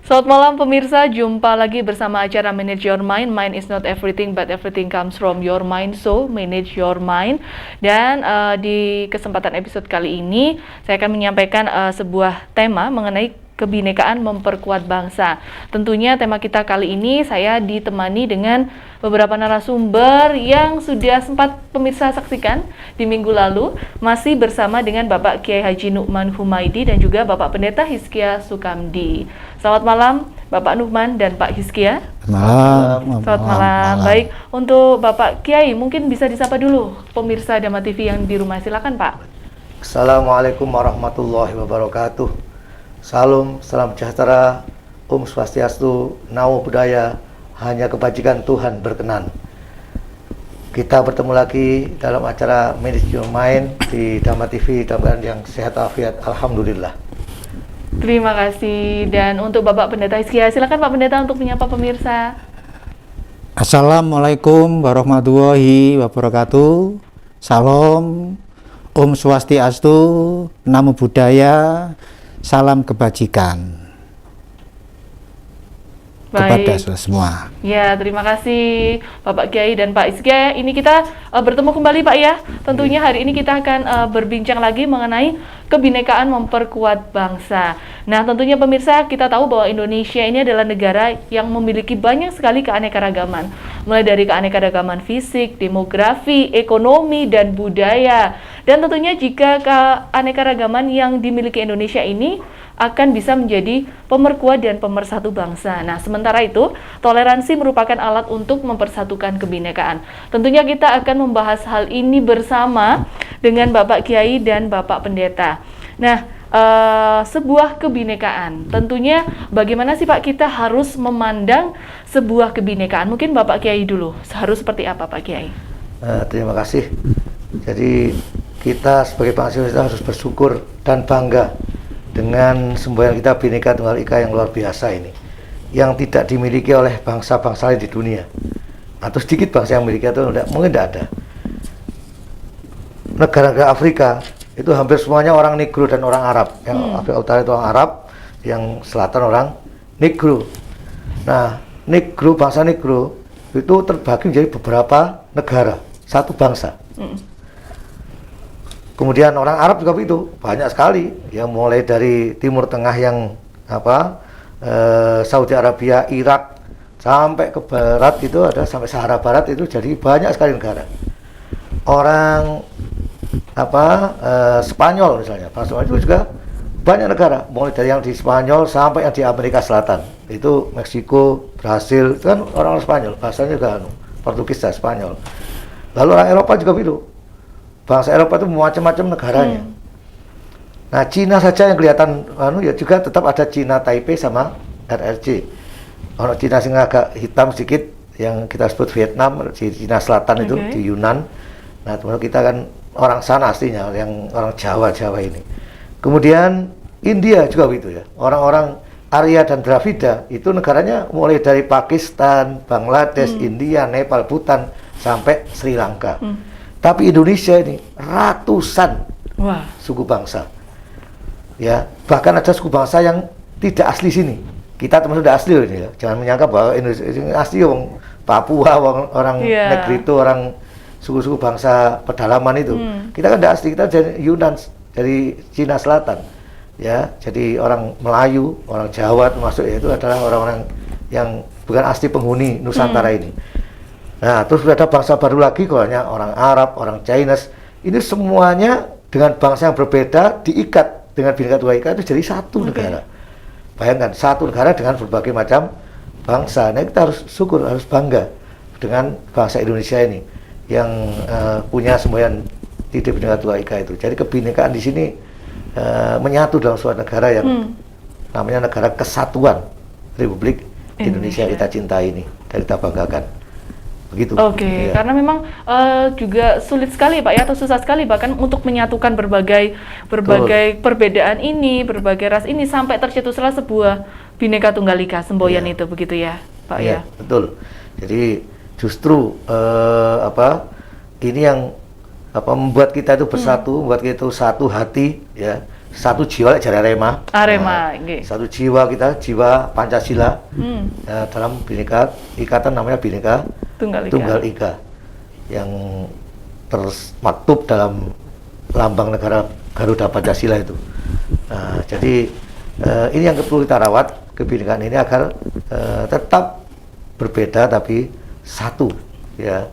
Selamat malam pemirsa, jumpa lagi bersama acara Manage Your Mind. Mind is not everything, but everything comes from your mind, so manage your mind. Dan di kesempatan episode kali ini, saya akan menyampaikan sebuah tema mengenai kebinekaan memperkuat bangsa. Tentunya tema kita kali ini saya ditemani dengan beberapa narasumber yang sudah sempat pemirsa saksikan di minggu lalu, masih bersama dengan Bapak Kiai Haji Nu'man Humaidi dan juga Bapak Pendeta Hizkia Sukamdi. Selamat malam Bapak Nu'man dan Pak Hizkia. Malam. Selamat malam. Baik, untuk Bapak Kiai mungkin bisa disapa dulu pemirsa Dhamma TV yang di rumah. Silakan Pak. Assalamualaikum warahmatullahi wabarakatuh. Salam sejahtera, Swastiastu, Namo Buddhaya, hanya kebajikan Tuhan berkenan. Kita bertemu lagi dalam acara Manage Your Mind di Dhamma TV, dalam yang sehat afiat, alhamdulillah. Terima kasih. Dan untuk Bapak Pendeta Hizkia, silakan Pak Pendeta untuk menyapa pemirsa. Assalamualaikum warahmatullahi wabarakatuh. Salam, Om Swastiastu, Namo Buddhaya, salam kebajikan kepada semua. Ya, terima kasih Bapak Kiai dan Pak Hizkia. Ini kita bertemu kembali Pak ya. Tentunya hari ini kita akan berbincang lagi mengenai kebinekaan memperkuat bangsa. Nah, tentunya pemirsa, kita tahu bahwa Indonesia ini adalah negara yang memiliki banyak sekali keanekaragaman. Mulai dari keanekaragaman fisik, demografi, ekonomi, dan budaya. Dan tentunya jika keanekaragaman yang dimiliki Indonesia ini akan bisa menjadi pemerkuat dan pemersatu bangsa. Nah, sementara itu, toleransi merupakan alat untuk mempersatukan kebinekaan. Tentunya kita akan membahas hal ini bersama dengan Bapak Kiai dan Bapak Pendeta. Nah, sebuah kebinekaan, tentunya bagaimana sih Pak kita harus memandang sebuah kebinekaan? Mungkin Bapak Kiai dulu, harus seperti apa Pak Kiai? Terima kasih. Jadi kita sebagai bangsa Indonesia harus bersyukur dan bangga dengan semboyan kita Bhinneka Tunggal Ika yang luar biasa ini, yang tidak dimiliki oleh bangsa-bangsa lain di dunia, atau sedikit bangsa yang memiliki itu mungkin tidak ada. Negara-negara Afrika itu hampir semuanya orang Negro dan orang Arab. Yang Afrika Utara itu orang Arab, yang Selatan orang Negro. Nah, Negro, bangsa Negro itu terbagi menjadi beberapa negara, satu bangsa. Kemudian orang Arab juga begitu, banyak sekali, ya, mulai dari Timur Tengah yang Saudi Arabia, Irak, sampai ke barat itu ada, sampai Sahara Barat itu, jadi banyak sekali negara. Orang Spanyol misalnya, bangsa Spanyol itu juga banyak negara, mulai dari yang di Spanyol sampai yang di Amerika Selatan, itu Meksiko, Brasil, itu kan orang Spanyol, bahasanya juga Portugis dan Spanyol. Lalu orang Eropa juga begitu. Bangsa Eropa itu macam-macam negaranya. Nah, Cina saja yang kelihatan ya juga tetap ada Cina Taipei sama RRC. Orang Cina sing agak hitam sedikit yang kita sebut Vietnam, di Cina Selatan itu di Yunan. Nah, teman kita kan orang sana aslinya, yang orang Jawa ini. Kemudian India juga begitu ya. Orang-orang Arya dan Dravida itu negaranya mulai dari Pakistan, Bangladesh, India, Nepal, Bhutan sampai Sri Lanka. Tapi Indonesia ini ratusan suku bangsa, ya, bahkan ada suku bangsa yang tidak asli sini. Kita termasuk tidak asli ini ya. Jangan menyangka bahwa Indonesia ini asli, orang Papua, orang Negrito, orang suku-suku bangsa pedalaman itu. Kita kan tidak asli, kita dari Yunan, dari Cina Selatan, ya. Jadi orang Melayu, orang Jawa termasuk, ya, itu adalah orang-orang yang bukan asli penghuni Nusantara ini. Nah, terus ada bangsa baru lagi, kalau orang Arab, orang Chinese, ini semuanya dengan bangsa yang berbeda diikat dengan Bhinneka Tunggal Ika itu jadi satu negara. Bayangkan, satu negara dengan berbagai macam bangsa. Nah, kita harus syukur, harus bangga dengan bangsa Indonesia ini yang punya semboyan titik Bhinneka Tunggal Ika itu. Jadi kebinekaan di sini menyatu dalam suatu negara yang namanya negara kesatuan Republik Indonesia yang kita cintai ini, dan kita banggakan. Begitu. Oke, karena memang juga sulit sekali Pak ya, atau susah sekali bahkan untuk menyatukan berbagai perbedaan ini, berbagai ras ini sampai tercetuslah sebuah Bhinneka Tunggal Ika, semboyan itu, begitu ya Pak ya. Betul. Jadi justru ini yang membuat kita itu bersatu, membuat kita itu satu hati, ya, satu jiwa jari Arema. Arema, nggih. Satu jiwa kita, jiwa Pancasila. Dalam Bhinneka Ikatan namanya Bhinneka Tunggal Ika, yang termaktub dalam lambang negara Garuda Pancasila itu. Nah, jadi ini yang perlu kita rawat, kebinekaan ini agar tetap berbeda tapi satu, ya,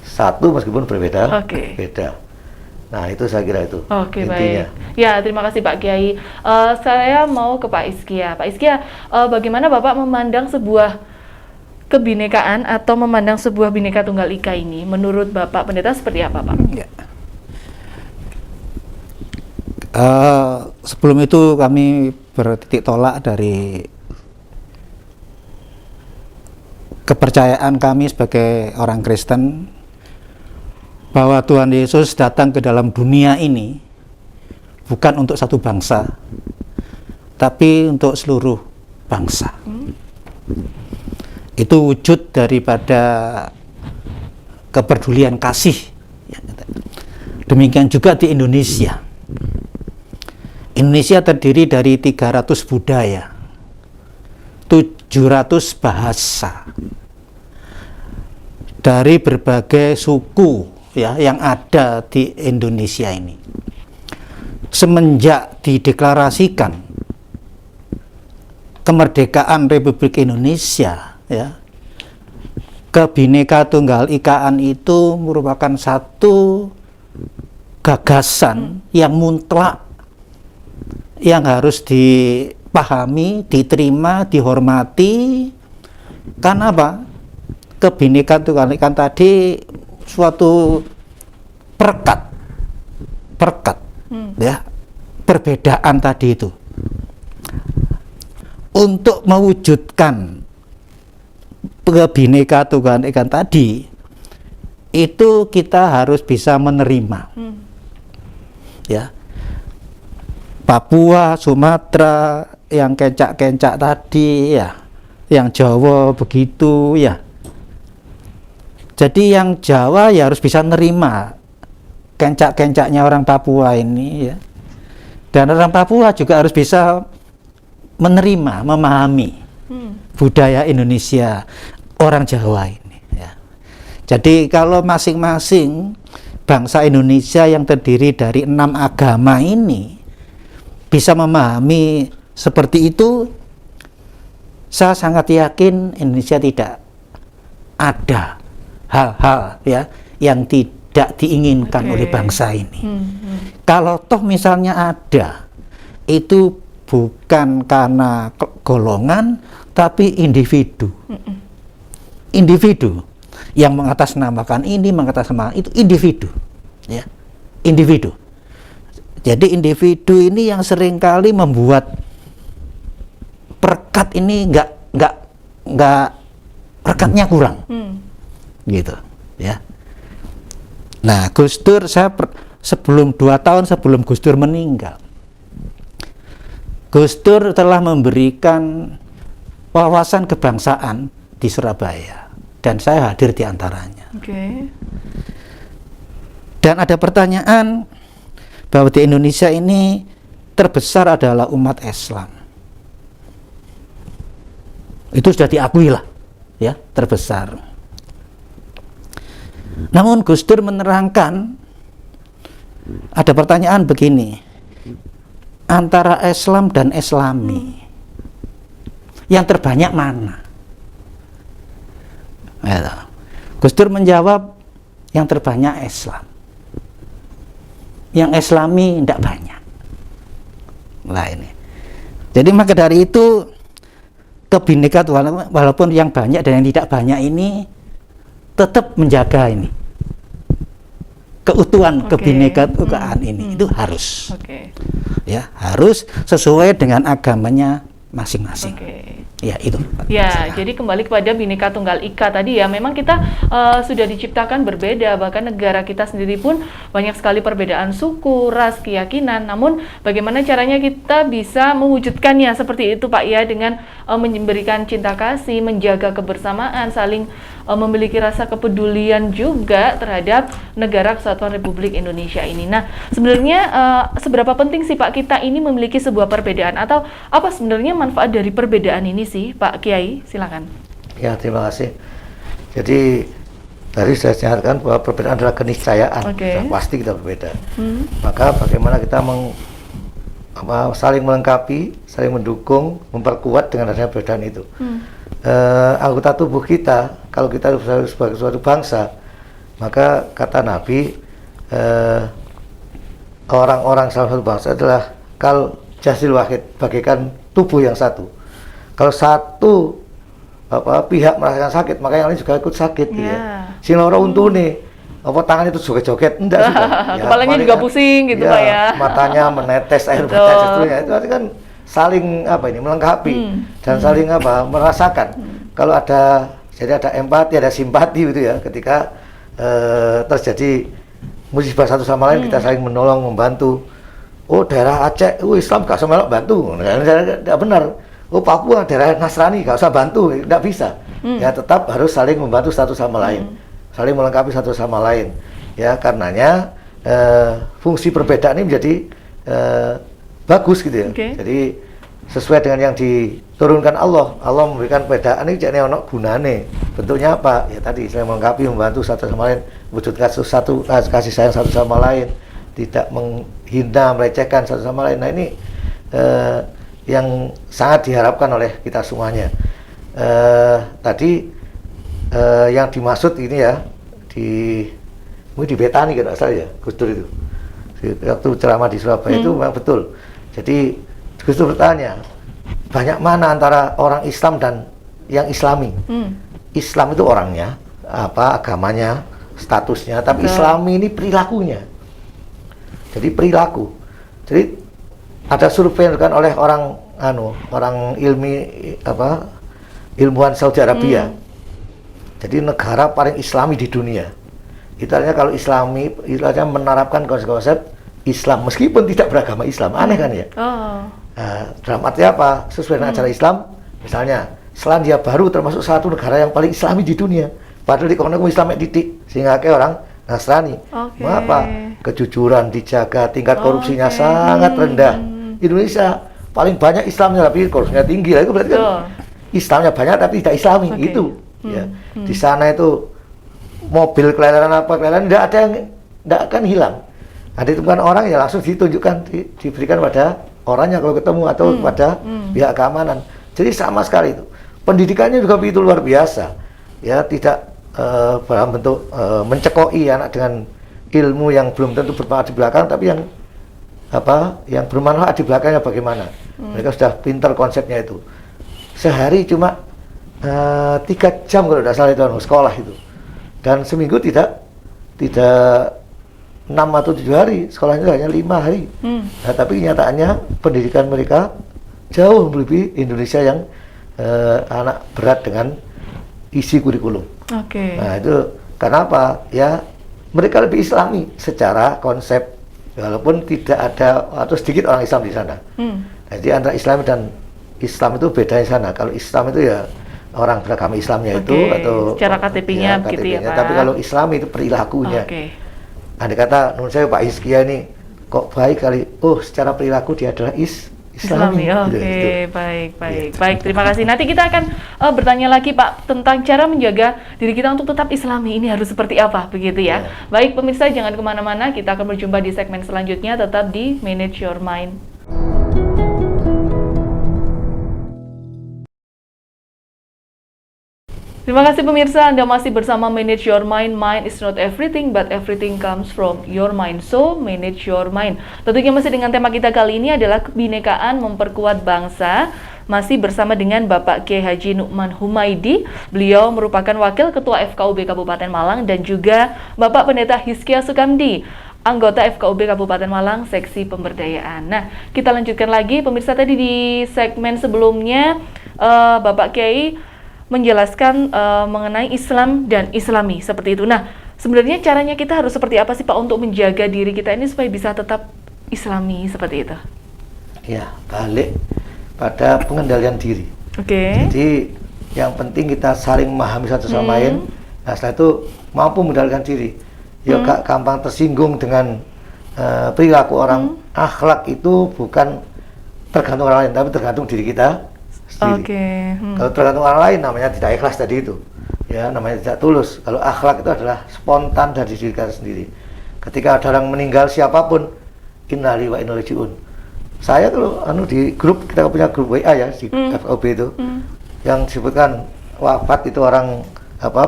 satu meskipun berbeda. Beda. Nah, itu saya kira itu. Oke, intinya. baik. Ya, terima kasih Pak Kiai. Saya mau ke Pak Iskia. Pak Iskia, bagaimana Bapak memandang sebuah kebinekaan atau memandang sebuah Bhinneka Tunggal Ika ini? Menurut Bapak Pendeta seperti apa, Pak? Ya. Sebelum itu kami bertitik tolak dari kepercayaan kami sebagai orang Kristen bahwa Tuhan Yesus datang ke dalam dunia ini bukan untuk satu bangsa, tapi untuk seluruh bangsa. Itu wujud daripada kepedulian kasih. Demikian juga di Indonesia. Indonesia terdiri dari 300 budaya, 700 bahasa, dari berbagai suku, ya, yang ada di Indonesia ini. Semenjak dideklarasikan kemerdekaan Republik Indonesia, ya, Bhinneka Tunggal Ikaan itu merupakan satu gagasan yang mutlak, yang harus dipahami, diterima, dihormati. Karena apa? Kebinekaan Tunggal Ika tadi suatu perekat, ya, perbedaan tadi itu. Untuk mewujudkan Bhinneka Tunggal Ika tadi, itu kita harus bisa menerima, ya, Papua, Sumatera, yang kencak-kencak tadi, ya, yang Jawa begitu, ya. Jadi yang Jawa ya harus bisa nerima kencak-kencaknya orang Papua ini, ya. Dan orang Papua juga harus bisa menerima, memahami budaya Indonesia orang Jawa ini, ya. Jadi kalau masing-masing bangsa Indonesia yang terdiri dari 6 agama ini bisa memahami seperti itu, saya sangat yakin Indonesia tidak ada hal-hal, ya, yang tidak diinginkan oleh bangsa ini. Kalau toh misalnya ada, itu bukan karena golongan, tapi individu. Individu yang mengatasnamakan ini, mengatasnamakan itu, individu, ya, individu. Jadi individu ini yang seringkali membuat perekat ini nggak rekatnya kurang, gitu, ya. Nah, Gus Dur, saya sebelum 2 tahun sebelum Gus Dur meninggal, Gus Dur telah memberikan wawasan kebangsaan di Surabaya, dan saya hadir di antaranya. Dan ada pertanyaan bahwa di Indonesia ini terbesar adalah umat Islam. Itu sudah diakui lah, ya, terbesar. Namun Gus Dur menerangkan, ada pertanyaan begini, antara Islam dan Islami, yang terbanyak mana? Gus Dur menjawab, yang terbanyak Islam, yang Islami tidak banyak. Nah ini, jadi maka dari itu kebinekaan walaupun yang banyak dan yang tidak banyak ini tetap menjaga ini keutuhan kebinekaan ini, itu harus, ya, harus sesuai dengan agamanya masing-masing. Ya, itu. Ya, jadi kembali kepada Bhinneka Tunggal Ika tadi, ya, memang kita sudah diciptakan berbeda, bahkan negara kita sendiri pun banyak sekali perbedaan suku, ras, keyakinan. Namun bagaimana caranya kita bisa mewujudkannya seperti itu, Pak, ya, dengan memberikan cinta kasih, menjaga kebersamaan, saling memiliki rasa kepedulian juga terhadap negara Kesatuan Republik Indonesia ini. Nah, sebenarnya seberapa penting sih Pak kita ini memiliki sebuah perbedaan, atau apa sebenarnya manfaat dari perbedaan ini sih Pak Kiai? Silakan. Ya, terima kasih. Jadi tadi saya nyatakan bahwa perbedaan adalah keniscayaan. Oke. Pasti kita berbeda. Maka bagaimana kita saling melengkapi, saling mendukung, memperkuat dengan adanya perbedaan itu. Anggota tubuh kita, kalau kita sebagai suatu bangsa, maka kata Nabi, orang-orang salah satu bangsa adalah kal jasil wahid, bagaikan tubuh yang satu. Kalau satu pihak merasakan sakit, maka yang lain juga ikut sakit, gitu ya. Sing loro untune, tangan itu joget-joget, enggak juga. Ya, kepalanya juga pusing gitu Pak ya. Matanya menetes air mata seterusnya. Itu kan saling melengkapi dan saling merasakan. Kalau jadi ada empati, ada simpati gitu ya. Ketika terjadi musibah satu sama lain, kita saling menolong, membantu. Oh, daerah Aceh, Islam gak usah melok bantu, tidak benar. Oh, Papua daerah Nasrani gak usah bantu, tidak bisa. Ya, tetap harus saling membantu satu sama lain, saling melengkapi satu sama lain. Ya, karenanya fungsi perbedaan ini menjadi bagus gitu ya. Jadi sesuai dengan yang diturunkan Allah. Allah memberikan perbedaan ini jadi ono gunane. Bentuknya apa? Ya tadi saling melengkapi, membantu satu sama lain, wujudkan kasih sayang satu sama lain, tidak menghina, melecehkan satu sama lain. Nah, ini yang sangat diharapkan oleh kita semuanya. Tadi yang dimaksud ini ya di Betani kan asal ya, Gus Dur itu. Waktu ceramah di Surabaya itu memang betul. Jadi Gus Dur bertanya, banyak mana antara orang Islam dan yang Islami? Islam itu orangnya, agamanya, statusnya, tapi Islami ini perilakunya. Jadi perilaku. Jadi ada survei yang dilakukan oleh orang ilmuwan Saudi Arabia. Jadi negara paling Islami di dunia. Itu artinya kalau Islami, itu artinya menerapkan konsep Islam meskipun tidak beragama Islam. Aneh kan ya? Dalam arti apa? Sesuai dengan ajaran Islam, misalnya Selandia Baru termasuk satu negara yang paling Islami di dunia. Padahal di kono Islam titik, sehingga kayak orang Nasrani. Mengapa? Kejujuran dijaga, tingkat korupsinya sangat rendah. Indonesia paling banyak Islamnya tapi korupsinya tinggi. Itu berarti kan Islamnya banyak tapi tidak Islami. Itu ya. Di sana itu mobil kelelaran tidak ada yang tidak akan hilang. Nah, ditemukan orang ya langsung ditunjukkan, diberikan pada orangnya kalau ketemu atau kepada pihak keamanan. Jadi sama sekali itu. Pendidikannya juga begitu luar biasa. Ya, tidak dalam bentuk mencekoi anak dengan ilmu yang belum tentu bermanfaat di belakang, tapi yang bermanfaat di belakangnya bagaimana. Mereka sudah pintar konsepnya itu. Sehari cuma 3 jam kalau tidak salah itu sekolah itu. Dan seminggu tidak 6 atau 7 hari, sekolahnya hanya 5 hari. Nah, tapi kenyataannya pendidikan mereka jauh melebihi Indonesia yang anak berat dengan isi kurikulum. Nah, itu kenapa? Ya, mereka lebih Islami secara konsep, walaupun tidak ada atau sedikit orang Islam di sana. Jadi antara Islam dan Islam itu beda di sana. Kalau Islam itu ya orang beragama Islamnya itu atau secara KTP-nya begitu ya Pak. Tapi kalau Islam itu perilakunya. Andai kata menurut saya Pak Hizkia ini kok baik kali. Oh, secara perilaku dia adalah Islami. Baik. Terima kasih. Nanti kita akan bertanya lagi Pak tentang cara menjaga diri kita untuk tetap Islami. Ini harus seperti apa begitu ya. Baik pemirsa, jangan kemana-mana. Kita akan berjumpa di segmen selanjutnya. Tetap di Manage Your Mind. Terima kasih pemirsa, Anda masih bersama Manage Your Mind. Mind is not everything, but everything comes from your mind. So, manage your mind. Tentunya masih dengan tema kita kali ini adalah kebinekaan memperkuat bangsa. Masih bersama dengan Bapak Kiai Haji Nu'man Humaidi. Beliau merupakan Wakil Ketua FKUB Kabupaten Malang dan juga Bapak Pendeta Hizkia Sukamdi, anggota FKUB Kabupaten Malang, Seksi Pemberdayaan. Nah, kita lanjutkan lagi. Pemirsa, tadi di segmen sebelumnya, Bapak Kiai menjelaskan mengenai Islam dan Islami seperti itu. Nah, sebenarnya caranya kita harus seperti apa sih Pak untuk menjaga diri kita ini supaya bisa tetap Islami seperti itu? Ya, balik pada pengendalian diri. Jadi yang penting kita saling memahami satu sama lain, Nah, setelah itu mampu mengendalikan diri. Ya gak gampang tersinggung dengan perilaku orang. Akhlak itu bukan tergantung orang lain, tapi tergantung diri kita sendiri. Kalau tergantung orang lain namanya tidak ikhlas tadi itu. Ya, namanya tidak tulus. Kalau akhlak itu adalah spontan dari diri kita sendiri. Ketika ada orang meninggal siapapun, innalillahi wa inna ilaihi raji'un. Saya kalau di grup, kita punya grup WA ya di FOB itu, yang disebutkan wafat itu orang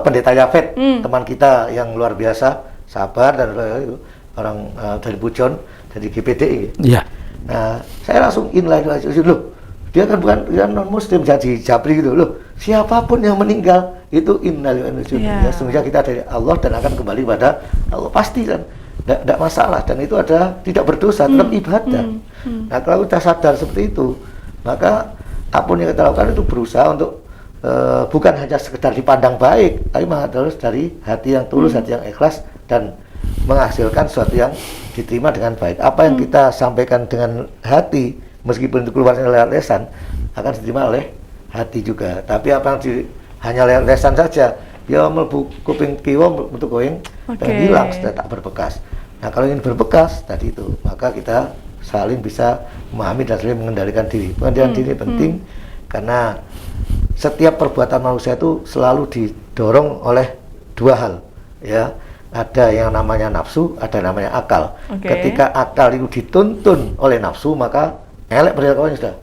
pendeta Yafet, teman kita yang luar biasa, sabar dan itu orang dari Pujon, dari GPDI. Iya. Nah, saya langsung innalillahi loh. Dia kan bukan non muslim jadi Japri gitu loh. Siapapun yang meninggal itu innalillahi. Ya, semoga kita dari Allah dan akan kembali pada Allah pasti kan. Tidak masalah dan itu ada tidak berdosa, tetap ibadah. Nah, kalau kita sadar seperti itu, maka apapun yang kita lakukan itu berusaha untuk bukan hanya sekedar dipandang baik, tapi harus dari hati yang tulus, hati yang ikhlas dan menghasilkan sesuatu yang diterima dengan baik. Apa yang kita sampaikan dengan hati, meskipun itu keluar lewat lisan, akan diterima oleh hati juga. Tapi apa yang hanya lewat lisan saja, ya mlebu kuping kiwa untuk going dan hilang, sudah tak berbekas. Nah, kalau ingin berbekas tadi itu, maka kita saling bisa memahami dan saling mengendalikan diri. Mengendalikan diri penting karena setiap perbuatan manusia itu selalu didorong oleh dua hal, ya. Ada yang namanya nafsu, ada yang namanya akal. Ketika akal itu dituntun oleh nafsu, maka elek perilakunya sudah.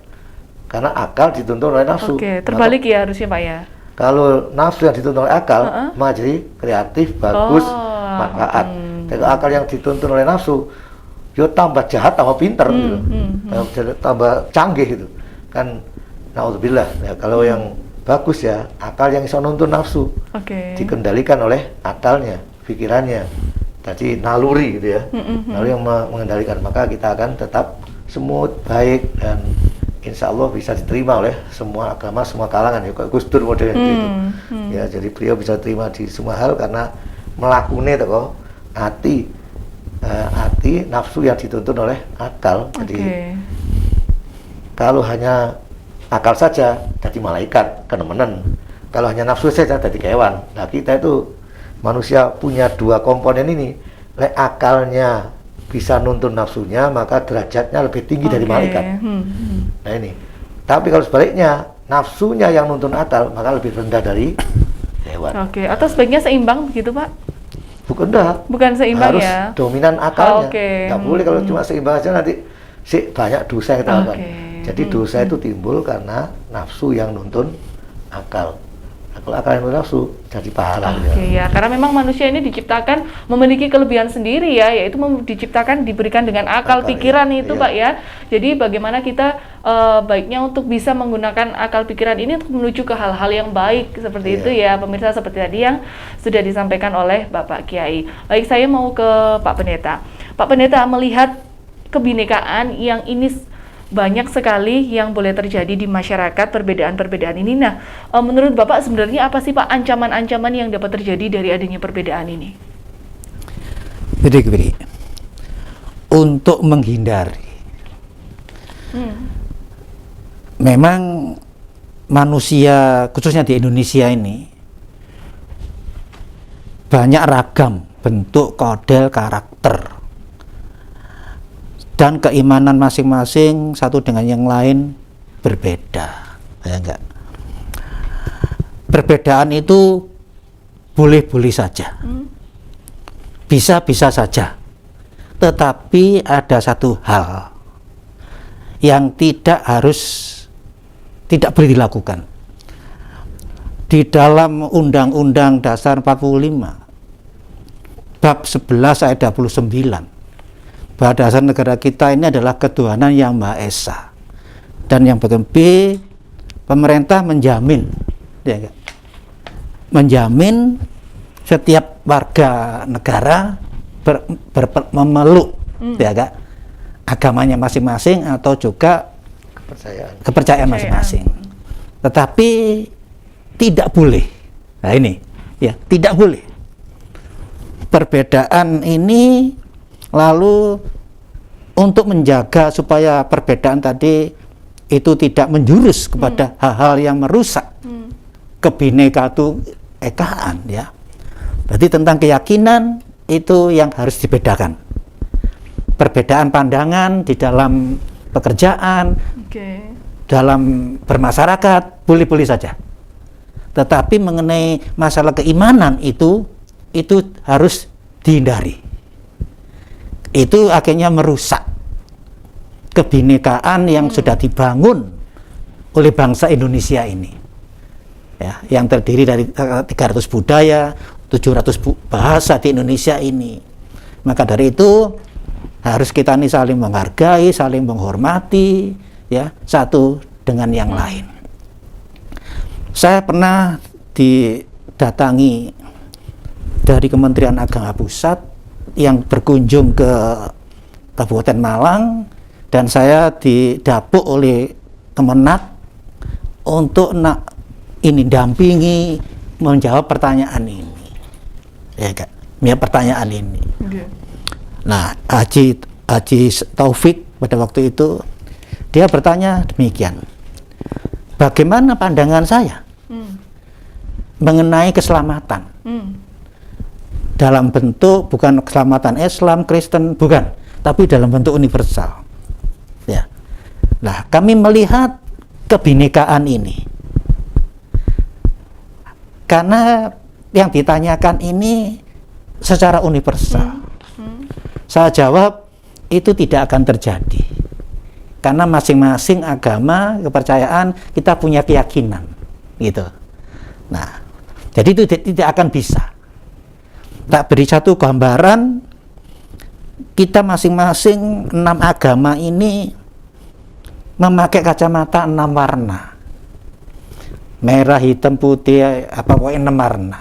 Karena akal dituntun oleh nafsu. Terbalik maka, ya harusnya Pak ya. Kalau nafsu yang dituntun oleh akal, maka jadi kreatif, bagus, manfaat. Kalau akal yang dituntun oleh nafsu, yo tambah jahat, tambah pinter, gitu. Tambah canggih gitu. Kan, naudzubillah. Ya, kalau yang bagus ya, akal yang bisa nuntun nafsu, dikendalikan oleh akalnya, pikirannya. Tadi naluri gitu ya, naluri yang mengendalikan. Maka kita akan tetap smooth, baik, dan insya Allah bisa diterima oleh semua agama, semua kalangan ya, kayak Gus Dur modelnya gitu. Ya, jadi beliau bisa terima di semua hal karena melakukannya itu hati nafsu yang dituntun oleh akal. Jadi kalau hanya akal saja jadi malaikat, kenemenan. Kalau hanya nafsu saja jadi kewan. Nah, kita itu manusia punya dua komponen ini. Lek akalnya bisa nuntun nafsunya, maka derajatnya lebih tinggi dari malaikat. Nah ini. Tapi kalau sebaliknya, nafsunya yang nuntun akal, maka lebih rendah dari hewan. Atau sebaiknya seimbang begitu Pak? Bukan seimbang harus ya? Dominan akalnya. Nggak boleh kalau cuma seimbang aja nanti banyak dosa yang kita lakukan. Jadi dosa itu timbul karena nafsu yang nuntun akal. Kalau akal yang nuntun nafsu, jadi pahala. Ya, karena memang manusia ini diciptakan memiliki kelebihan sendiri ya, yaitu diciptakan diberikan dengan akal pikiran itu Pak ya. Jadi bagaimana kita baiknya untuk bisa menggunakan akal pikiran ini untuk menuju ke hal-hal yang baik seperti itu ya, pemirsa, seperti tadi yang sudah disampaikan oleh Bapak Kiai. Baik, saya mau ke Pak Pendeta. Pak Pendeta, melihat kebinekaan yang ini banyak sekali yang boleh terjadi di masyarakat, perbedaan-perbedaan ini. Nah, menurut Bapak sebenarnya apa sih Pak ancaman-ancaman yang dapat terjadi dari adanya perbedaan ini? Jadi, untuk menghindari, memang manusia khususnya di Indonesia ini banyak ragam bentuk, kodel, karakter dan keimanan masing-masing satu dengan yang lain berbeda, ya enggak? Perbedaan itu boleh-boleh saja, bisa-bisa saja, tetapi ada satu hal yang tidak boleh dilakukan. Di dalam Undang-Undang Dasar 45 bab 11 ayat 29, bahwa dasar negara kita ini adalah ketuhanan yang Maha Esa, dan yang bagian B, pemerintah menjamin, ya, menjamin setiap warga negara memeluk, ya, agamanya masing-masing atau juga kepercayaan masing-masing. Tetapi tidak boleh. Nah ini, ya, tidak boleh. Perbedaan ini lalu untuk menjaga supaya perbedaan tadi itu tidak menjurus kepada hal-hal yang merusak kebinekaan, ya, Berarti tentang keyakinan itu yang harus dibedakan. Perbedaan pandangan di dalam pekerjaan, dalam bermasyarakat, boleh-boleh saja. Tetapi mengenai masalah keimanan itu harus dihindari. Itu akhirnya merusak kebinekaan yang sudah dibangun oleh bangsa Indonesia ini. Ya, yang terdiri dari 300 budaya, 700 bahasa di Indonesia ini. Maka dari itu harus kita ini saling menghargai, saling menghormati, ya, satu dengan yang lain. Saya pernah didatangi dari Kementerian Agama Pusat yang berkunjung ke Kabupaten Malang, dan saya didapuk oleh Kemenak untuk dampingi menjawab pertanyaan ini, ya Kak, pertanyaan ini. Nah, Haji Taufik pada waktu itu dia bertanya demikian, bagaimana pandangan saya mengenai keselamatan dalam bentuk bukan keselamatan Islam, Kristen, bukan, tapi dalam bentuk universal. Ya. Nah, kami melihat kebinekaan ini karena yang ditanyakan ini secara universal. Saya jawab itu tidak akan terjadi karena masing-masing agama, kepercayaan, kita punya keyakinan, gitu. Nah, jadi itu tidak akan bisa. Tak beri satu gambaran, kita masing-masing 6 agama ini memakai kacamata 6 warna, merah, hitam, putih, pokoknya 6 warna.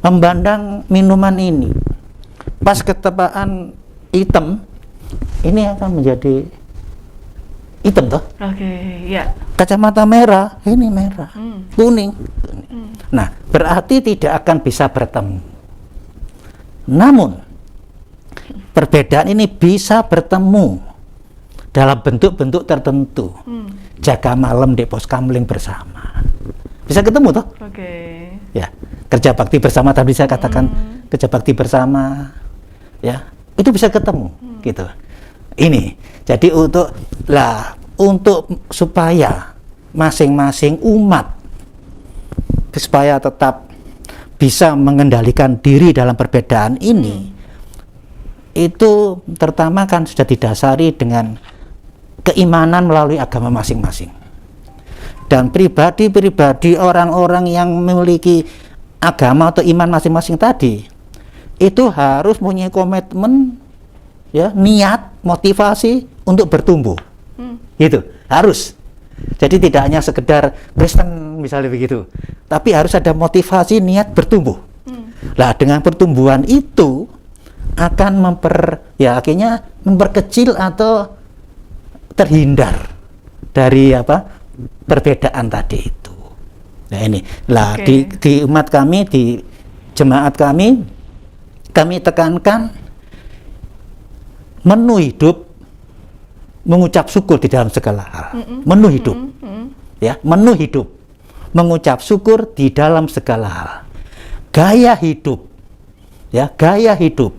Memandang minuman ini, pas ketepaan hitam, ini akan menjadi hitam toh. Ya. Kacamata merah, ini merah, kuning. Nah, berarti tidak akan bisa bertemu. Namun perbedaan ini bisa bertemu dalam bentuk-bentuk tertentu. Jaga malam di pos kamling bersama, bisa ketemu toh. Ya, kerja bakti bersama, tadi saya katakan kerja bakti bersama, ya, itu bisa ketemu, gitu. Ini jadi untuk supaya masing-masing umat supaya tetap bisa mengendalikan diri dalam perbedaan ini, itu pertama kan sudah didasari dengan keimanan melalui agama masing-masing. Dan pribadi-pribadi orang-orang yang memiliki agama atau iman masing-masing tadi, itu harus punya komitmen, ya, niat, motivasi untuk bertumbuh. Gitu, harus. Jadi tidak hanya sekedar Kristen misalnya begitu, tapi harus ada motivasi, niat bertumbuh. Nah, dengan pertumbuhan itu akan akhirnya memperkecil atau terhindar dari perbedaan tadi itu. Nah, ini lah di umat kami, di jemaat kami tekankan menu hidup, mengucap syukur di dalam segala hal. Menu hidup, ya, menu hidup, mengucap syukur di dalam segala hal. Gaya hidup, ya, gaya hidup,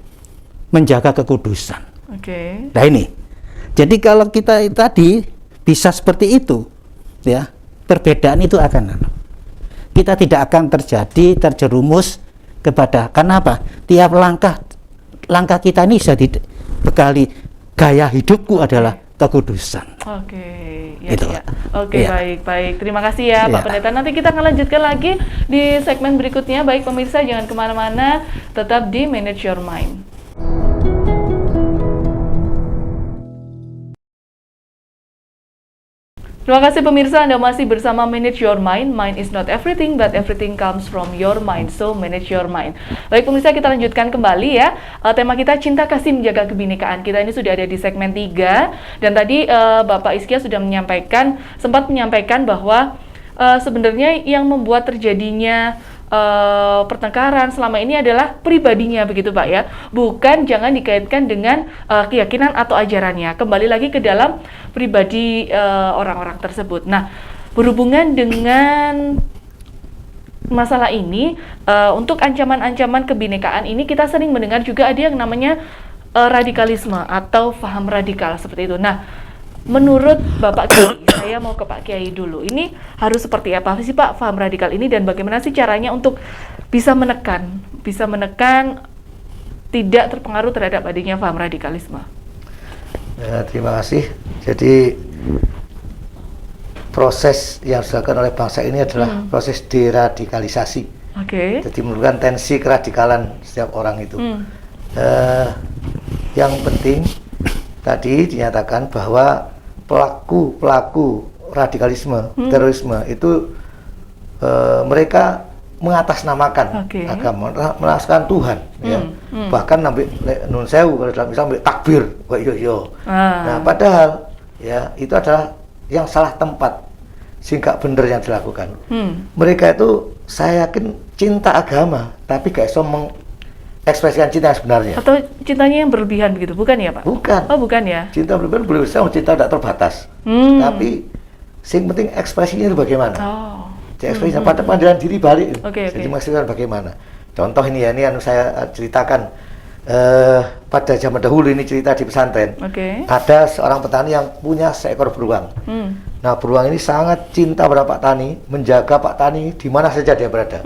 menjaga kekudusan. Nah, ini. Jadi kalau kita tadi bisa seperti itu, ya, perbedaan itu kita tidak akan terjerumus kepada, karena apa? Tiap langkah kita ini sudah dibekali gaya hidupku adalah kekudusan. Gitu. Baik. Terima kasih ya, Pak Pendeta. Nanti kita akan lanjutkan lagi di segmen berikutnya. Baik pemirsa, jangan kemana-mana, tetap di Manage Your Mind. Terima kasih pemirsa, Anda masih bersama Manage Your Mind. Mind is not everything, but everything comes from your mind. So, manage your mind. Baik pemirsa, kita lanjutkan kembali ya. Tema kita cinta kasih menjaga kebinekaan. Kita ini sudah ada di segmen 3. Dan tadi Bapak Iskia sudah sempat menyampaikan bahwa sebenarnya yang membuat terjadinya pertengkaran selama ini adalah pribadinya, begitu Pak ya, bukan, jangan dikaitkan dengan keyakinan atau ajarannya. Kembali lagi ke dalam pribadi orang-orang tersebut. Nah, berhubungan dengan masalah ini, untuk ancaman-ancaman kebinekaan ini kita sering mendengar juga ada yang namanya radikalisme atau paham radikal seperti itu. Nah, menurut Bapak Kiai, saya mau ke Pak Kiai dulu. Ini harus seperti apa sih Pak paham radikal ini, dan bagaimana sih caranya untuk bisa menekan tidak terpengaruh terhadap adanya paham radikalisme? Ya, terima kasih. Jadi proses yang dilakukan oleh bangsa ini adalah proses deradikalisasi. Oke. Jadi menurunkan tensi keradikalan setiap orang itu. Yang penting tadi dinyatakan bahwa pelaku radikalisme, terorisme itu mereka mengatasnamakan agama, mengatasnamakan Tuhan, ya. Bahkan sampai nun sewu kalau dalam Islam sampai takbir, Nah, padahal ya itu adalah yang salah tempat, sehingga benar yang dilakukan. Mereka itu saya yakin cinta agama, tapi gak bisa mengekspresikan cinta yang sebenarnya. Atau cintanya yang berlebihan begitu, bukan ya Pak? Bukan. Oh, bukan ya? Cinta berlebihan boleh bisa, cinta tidak terbatas. Tapi yang penting ekspresinya itu bagaimana. Jadi ekspresinya pada pengendalian diri balik. Jadi maksudnya bagaimana. Contoh ini ya, ini yang saya ceritakan pada zaman dahulu, ini cerita di pesantren. Ada seorang petani yang punya seekor beruang. Nah, beruang ini sangat cinta pada Pak Tani, menjaga Pak Tani di mana saja dia berada.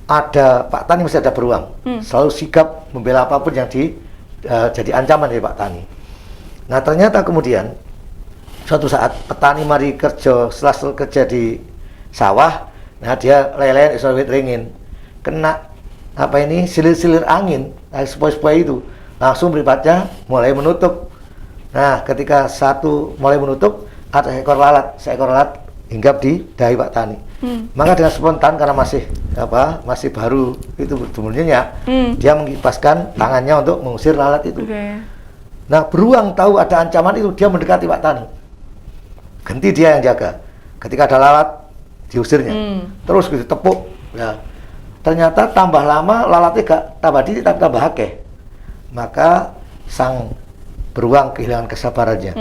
Ada Pak Tani masih ada beruang, selalu sigap membela apapun yang jadi ancaman dari Pak Tani. Nah, ternyata kemudian suatu saat petani mari kerja, setelah kerja di sawah, nah dia lelehan isowit ringin, kena silir-silir angin, sepoi-sepoi itu langsung meribatnya mulai menutup. Nah, ketika satu mulai menutup, ada seekor lalat hinggap di dahi Pak Tani. Maka dengan spontan, karena masih baru itu berjumurnya, dia mengipaskan tangannya untuk mengusir lalat itu. Nah, beruang tahu ada ancaman itu, dia mendekati Pak Tani. Ganti dia yang jaga. Ketika ada lalat, diusirnya. Terus gitu tepuk. Ya. Ternyata tambah lama lalatnya gak tambah dikit tapi tambah akeh. Maka sang beruang kehilangan kesabarannya.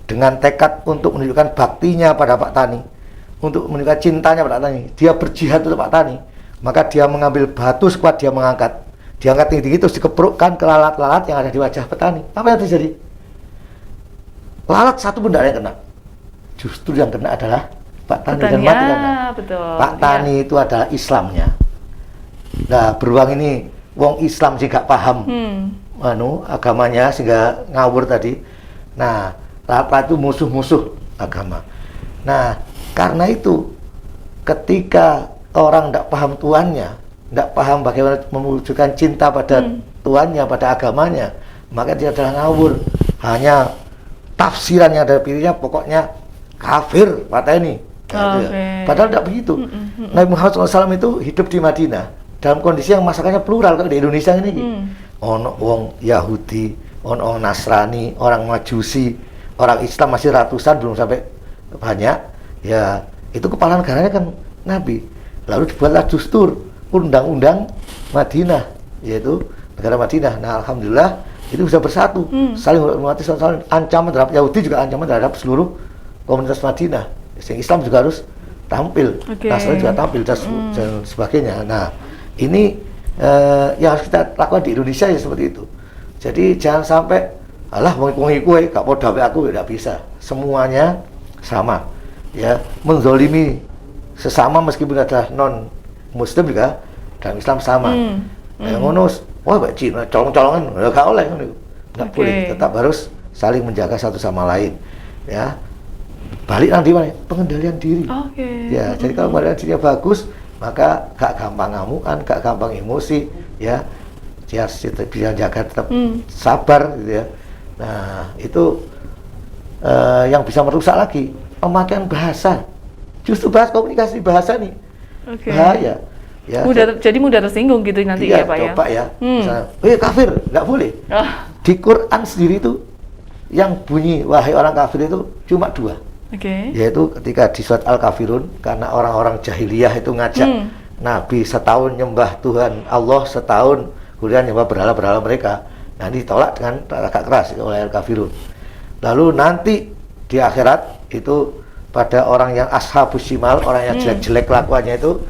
Dengan tekad untuk menunjukkan baktinya pada Pak Tani, untuk menunjukkan cintanya pada Pak Tani, dia berjihad untuk Pak Tani. Maka dia mengambil batu sekuat dia mengangkat. Diangkat tinggi-tinggi terus dikeprukkan ke lalat-lalat yang ada di wajah petani. Apa yang terjadi? Lalat satu pun tidak ada yang kena. Justru yang kena adalah Pak Tani dan mati karena Pak Tani itu adalah Islamnya. Nah, beruang ini wong Islam sih gak paham agamanya sehingga ngawur tadi. Nah, lalat itu musuh-musuh agama. Nah, karena itu ketika orang tidak paham Tuannya, tidak paham bagaimana mewujudkan cinta pada Tuannya, pada agamanya, maka dia adalah ngawur. Hanya tafsiran yang ada pilihnya pokoknya kafir Pak Tani. Padahal tidak begitu. Nabi Muhammad SAW itu hidup di Madinah dalam kondisi yang masakannya plural. Kalau di Indonesia ini ono wong Yahudi, ono Nasrani, orang Majusi, orang Islam masih ratusan, belum sampai banyak. Ya, itu kepala negaranya kan Nabi. Lalu dibuatlah dustur, undang-undang Madinah, yaitu negara Madinah. Nah, alhamdulillah itu bisa bersatu, saling menghormati, saling ancaman terhadap Yahudi juga ancaman terhadap seluruh komunitas Madinah. Yang Islam juga harus tampil, Nasrani juga tampil dan sebagainya. Nah, ini yang harus kita lakukan di Indonesia ya seperti itu. Jadi jangan sampai wong kowe gak podo ambek aku, tidak bisa. Semuanya sama. Ya, menzolimi sesama meskipun adalah non muslim juga dalam Islam sama. Yang ngono, wah Mbak Cina colong-colongan enggak oleh ngono. Enggak boleh, tetap harus saling menjaga satu sama lain. Ya. Balik nanti mana? Pengendalian diri. Ya, jadi kalau pengendalian dirinya bagus, maka gak gampang ngamukan, gak gampang emosi, ya. Dia bisa jaga tetap sabar gitu ya. Nah, itu yang bisa merusak lagi pemakaian bahasa. Justru bahas komunikasi bahasa nih bahaya. Ya, jadi mudah tersinggung gitu nanti ya Pak ya. Coba ya. Misalnya, kafir, nggak boleh. Di Quran sendiri itu yang bunyi wahai orang kafir itu cuma 2. Yaitu ketika di surat Al-Kafirun, karena orang-orang jahiliyah itu ngajak Nabi setahun nyembah Tuhan Allah, setahun kemudian nyembah berhala-berhala mereka. Nah, ditolak dengan agak keras oleh Al-Kafirun. Lalu nanti di akhirat itu pada orang yang ashabus shimal, orang yang jelek-jelek kelakuannya itu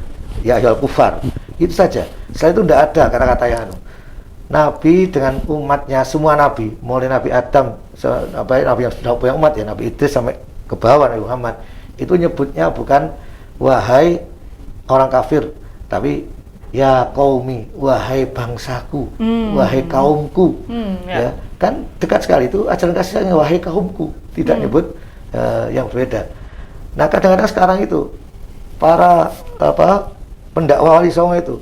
ya ayyuhal kufar. Itu saja. Setelah itu tidak ada kata-kata yang anu. Nabi dengan umatnya, semua nabi, mulai Nabi Adam, nabi yang sudah punya umat ya, Nabi Idris sampai ke bawah Nabi Muhammad, itu nyebutnya bukan wahai orang kafir, tapi ya qaumi, wahai bangsaku, wahai kaumku. Ya, kan dekat sekali itu ajaran kasih sayangnya wahai kaumku, tidak nyebut yang berbeda. Nah, kadang-kadang sekarang itu para pendakwah Wali Songo itu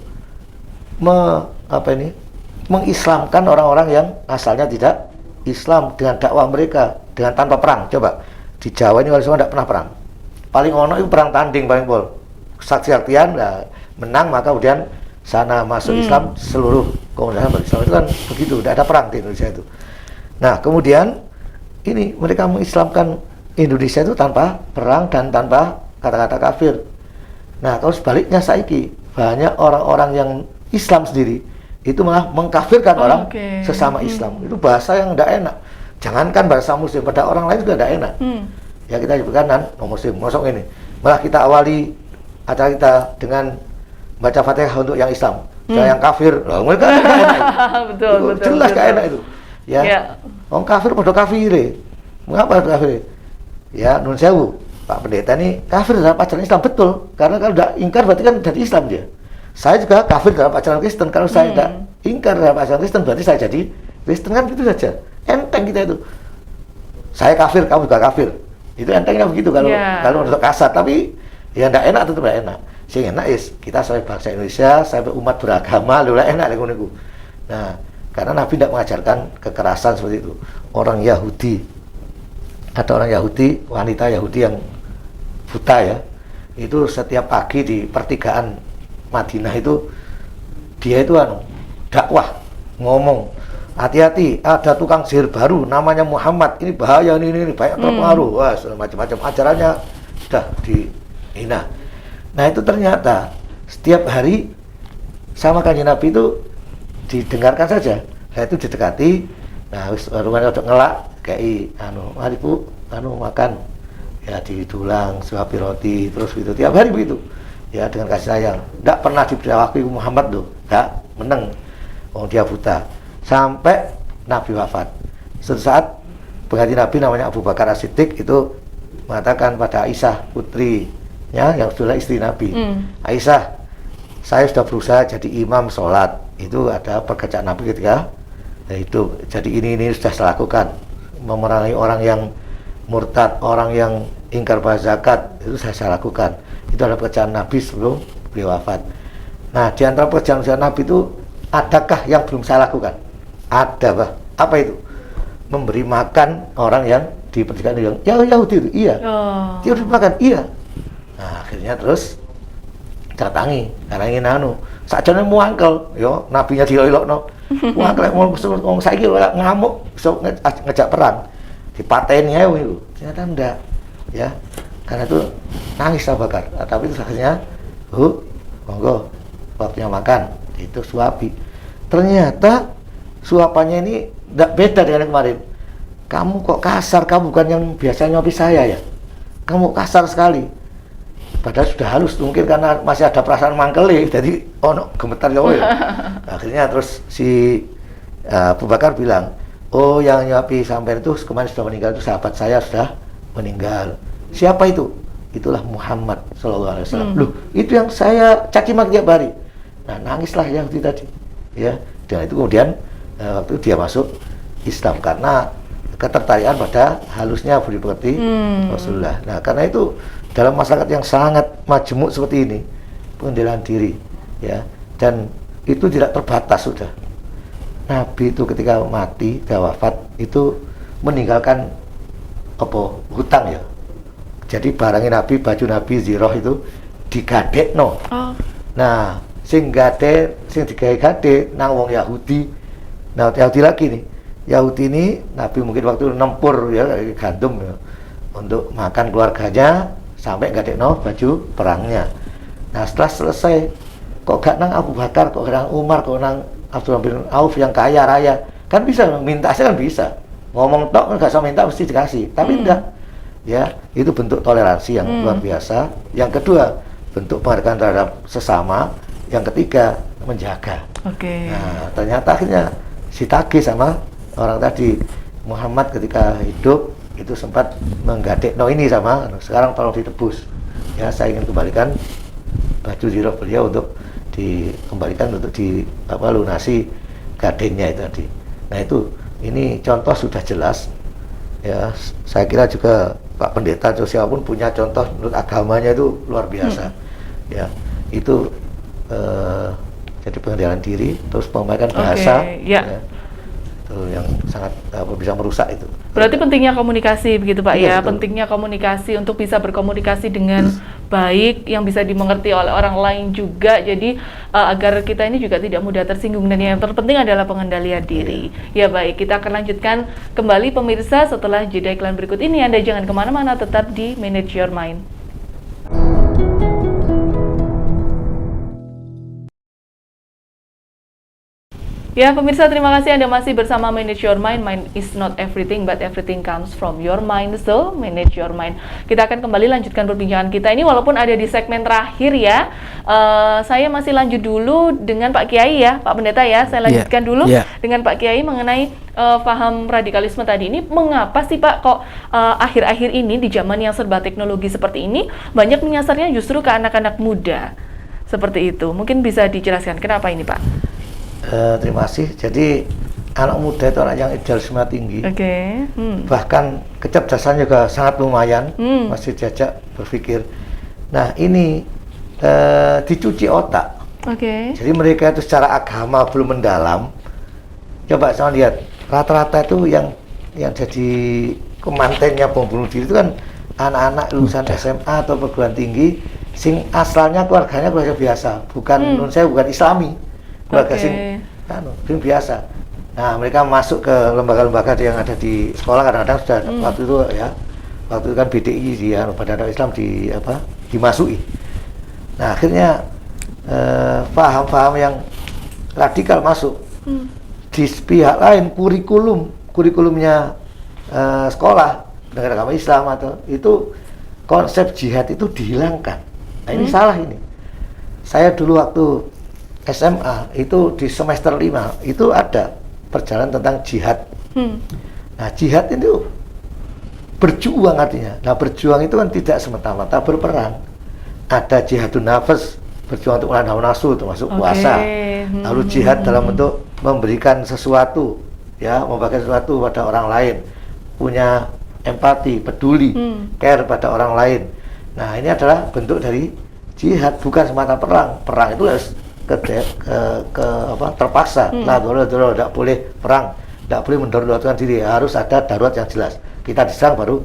mengislamkan orang-orang yang asalnya tidak Islam dengan dakwah mereka, dengan tanpa perang. Coba di Jawa ini Wali Songo tidak pernah perang. Paling ono itu perang tanding paling pol. Saksi-saksian menang maka kemudian sana masuk Islam seluruh komunitas Islam itu kan begitu, tidak ada perang di Indonesia itu. Nah, kemudian ini mereka mengislamkan Indonesia itu tanpa perang dan tanpa kata-kata kafir. Nah, kalau sebaliknya saiki banyak orang-orang yang Islam sendiri itu malah mengkafirkan orang sesama Islam. Itu bahasa yang tidak enak. Jangankan bahasa Muslim, pada orang lain juga tidak enak. Ya kita sebutkan Muslim, mosok ini. Malah kita awali acara kita dengan baca Fatihah untuk yang Islam, yang kafir. Mereka tidak enak. Betul. Jelas tidak enak itu. Ya, orang kafir pada kafir. Mengapa kafir? Ya, nun sewu. Pak Pendeta ini kafir dalam ajaran Islam, betul. Karena kalau tidak ingkar berarti kan dari Islam dia. Saya juga kafir dalam ajaran Kristen. Kalau saya tidak ingkar dalam ajaran Kristen, berarti saya jadi Kristen, kan gitu saja. Enteng kita itu. Saya kafir, kamu juga kafir. Itu entengnya begitu kalau untuk kasar. Tapi ya tidak enak, tetap tidak enak. Sehingga enak kita sebagai bangsa Indonesia, sebagai umat beragama, lulah enak lagi. Nah, karena Nabi tidak mengajarkan kekerasan seperti itu. Orang Yahudi, ada orang Yahudi, wanita Yahudi yang buta ya, itu setiap pagi di pertigaan Madinah itu dia itu dakwah, ngomong hati-hati, ada tukang sihir baru namanya Muhammad, ini bahaya, ini banyak terpengaruh, wah macam-macam ajarannya sudah dihina. Nah, itu ternyata setiap hari sama kanjeng Nabi itu didengarkan saja. Nah, itu didekati, nah rumahnya udah ngelak kayak mari Bu makan ya, ditulang suapi roti terus gitu tiap hari begitu ya, dengan kasih sayang. Tidak pernah diberi Muhammad tuh, tidak menang. Dia buta sampai Nabi wafat. Suatu saat pengganti Nabi namanya Abu Bakar As-Siddiq itu mengatakan pada Aisyah putrinya yang sudah istri Nabi, Aisyah, saya sudah berusaha jadi imam sholat. Itu ada pekerjaan Nabi ketika hidup. Jadi ini sudah saya lakukan, memerangi orang yang murtad, orang yang ingkar pada zakat, itu saya lakukan. Itu adalah pekerjaan Nabi sebelum beliau wafat. Nah, di antara pekerjaan Nabi itu adakah yang belum saya lakukan? Ada, bah. Apa itu? Memberi makan orang yang di pertigaan yang Yahudi itu. Iya. Dia harus makan. Iya. Nah, akhirnya terus datangi karena ingin sakjane muangkel yo, nabinya dilolokno. Muangkel wong saiki ngamuk iso ngejak perang. Dipateni ae itu. Ternyata enggak. Ya. Karena itu nangis Abu Bakar. Tapi itu akhirnya, monggo waktunya makan. Itu suapi. Ternyata suapannya ini tidak beda dengan yang kemarin. Kamu kok kasar, kamu bukan yang biasa nyopi saya ya. Kamu kasar sekali. Padahal sudah halus, mungkin karena masih ada perasaan mangkele, jadi gemetar ya. Akhirnya terus si Abu Bakar bilang, oh yang nyopi sampai itu kemarin sudah meninggal, itu sahabat saya sudah meninggal. Siapa itu? Itulah Muhammad Sallallahu Alaihi Wasallam. Loh, itu yang saya caci maki tiap hari. Nah, nangislah Yahudi tadi, ya. Dan itu kemudian waktu dia masuk Islam karena ketertarikan pada halusnya budi pekerti Rasulullah. Nah, karena itu dalam masyarakat yang sangat majemuk seperti ini, pengendalian diri, ya, dan itu tidak terbatas sudah. Nabi itu ketika mati, dia wafat, itu meninggalkan hutang ya. Jadi barangnya Nabi, baju Nabi, ziroh itu digadekno. Nah, sing digawe-gade nang wong Yahudi. Nah, Yahudi lagi nih. Yahudi ini Nabi mungkin waktu nempur ya gandum ya, untuk makan keluarganya sampai gadekno baju perangnya. Nah, setelah selesai kok gak nang Abu Bakar, kok nang Umar, kok nang Abdurrahman bin Auf yang kaya raya. Kan bisa minta aja, kan bisa. Ngomong tok enggak usah minta mesti dikasih. Tapi enggak. Ya, itu bentuk toleransi yang luar biasa. Yang kedua, bentuk penghargaan terhadap sesama. Yang ketiga, menjaga. Oke. Nah, ternyata akhirnya ditagih sama orang tadi. Muhammad ketika hidup itu sempat menggadek ini sama, sekarang tolong ditebus. Ya, saya ingin kembalikan baju zirah beliau untuk dikembalikan untuk lunasi gadingnya itu tadi. Nah itu, ini contoh sudah jelas. Ya, saya kira juga Pak Pendeta atau siapapun punya contoh menurut agamanya itu luar biasa. Ya, itu jadi pengendalian diri, terus perbaikan bahasa. Ya. Itu yang sangat bisa merusak itu. Berarti pentingnya komunikasi begitu Pak Iya, ya, betul. pentingnya komunikasi untuk bisa berkomunikasi dengan baik yang bisa dimengerti oleh orang lain juga. Jadi agar kita ini juga tidak mudah tersinggung, dan yang terpenting adalah pengendalian diri. Ya baik, kita akan lanjutkan kembali pemirsa setelah jeda iklan berikut ini. Anda jangan kemana-mana, tetap di Manage Your Mind. Ya pemirsa, terima kasih Anda masih bersama Manage Your Mind. Mind is not everything, but everything comes from your mind. So, manage your mind. Kita akan kembali lanjutkan perbincangan kita ini, walaupun ada di segmen terakhir ya. Saya masih lanjut dulu dengan Pak Kiai ya, Pak Pendeta ya. Saya lanjutkan dulu dengan Pak Kiai mengenai paham radikalisme tadi ini. Mengapa sih Pak kok akhir-akhir ini di zaman yang serba teknologi seperti ini banyak menyasarnya justru ke anak-anak muda? Seperti itu. Mungkin bisa dijelaskan kenapa ini Pak? Terima kasih. Jadi anak muda itu anak yang idealisme tinggi. Bahkan kecerdasan juga sangat lumayan, masih diajak berpikir. Nah ini dicuci otak. Jadi mereka itu secara agama belum mendalam. Coba saya lihat rata-rata itu yang jadi kemantennya bom bunuh diri itu kan anak-anak lulusan SMA atau perguruan tinggi, sing asalnya keluarganya keluarga biasa, bukan bukan Islami. Keluarga sing biasa. Nah, mereka masuk ke lembaga-lembaga yang ada di sekolah, kadang-kadang sudah waktu itu ya. Waktu itu kan BDI ya, Badan Dakwah Islam dimasuki. Nah, akhirnya paham-paham yang radikal masuk. Di pihak lain kurikulumnya sekolah negara agama Islam atau itu konsep jihad itu dihilangkan. Nah, ini salah ini. Saya dulu waktu SMA itu di semester 5 itu ada perjalanan tentang jihad. Nah, jihad itu berjuang artinya. Nah, berjuang itu kan tidak semata-mata berperang. Ada jihadun nafas, berjuang untuk melawan hawa nafsu, termasuk puasa. Lalu jihad dalam bentuk memberikan sesuatu, ya, memberikan sesuatu pada orang lain, punya empati, peduli, care pada orang lain. Nah, ini adalah bentuk dari jihad, bukan semata perang. Perang itu harus terpaksa. Tidak boleh perang, tidak boleh mendaruratkan diri, harus ada darurat yang jelas. Kita diserang baru